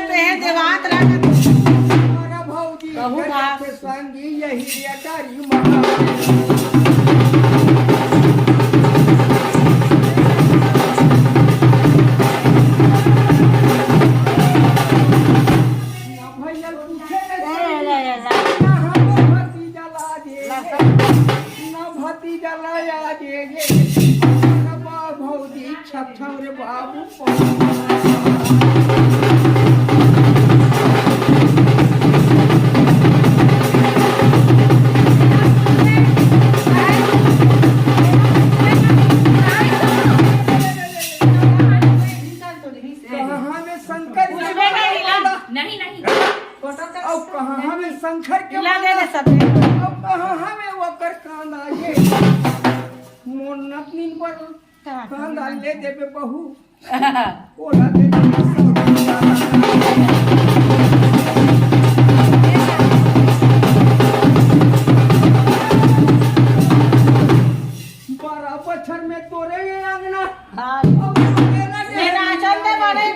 ते हैं देवात राजा हमारा भौजी कहू भाव। के संगी यही अटारी महा भैया पूछे न भतीजा ला दे न भतीजा लाया दे भौजी छम रे बाबू कहाँ में शंकर नहीं नहीं और कहाँ हमें शंकर के ला दे दे सब और कहाँ हमें वकर कांदा ये मोन नतनी पर कांदा ले देबे बहू ओला दे बारह बछर में तोरे ये अंगना हां और ले ना चलते बड़े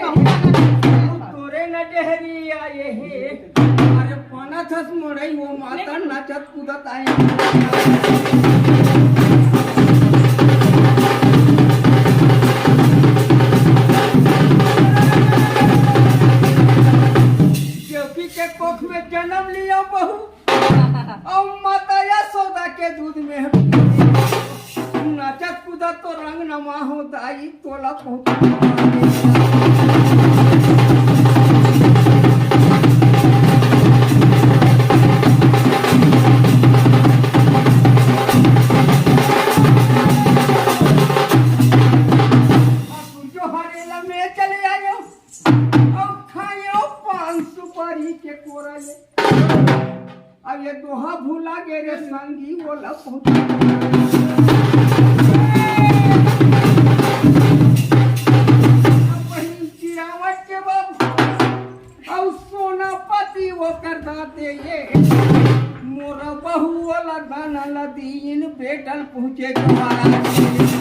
तोरे न डेहरी आए हे अरे पाना थस मोरई वो माता नाचत कूदत आए देवकी के कोख में जन्म लिया बहू और माता यशोदा के दूध में नाचत कूदत तो रंग नमा हो दाई तोला पहुंच जो हरेला में चले आयो और खायो पान सुपारी के कोरले अब ये दोहा भूला गे रे संगी बोला चिरावट के बाबू और सोना पति वो कर दाते ये मोरा बहू वाला गाना लदीन बेटल पहुँचे गवारा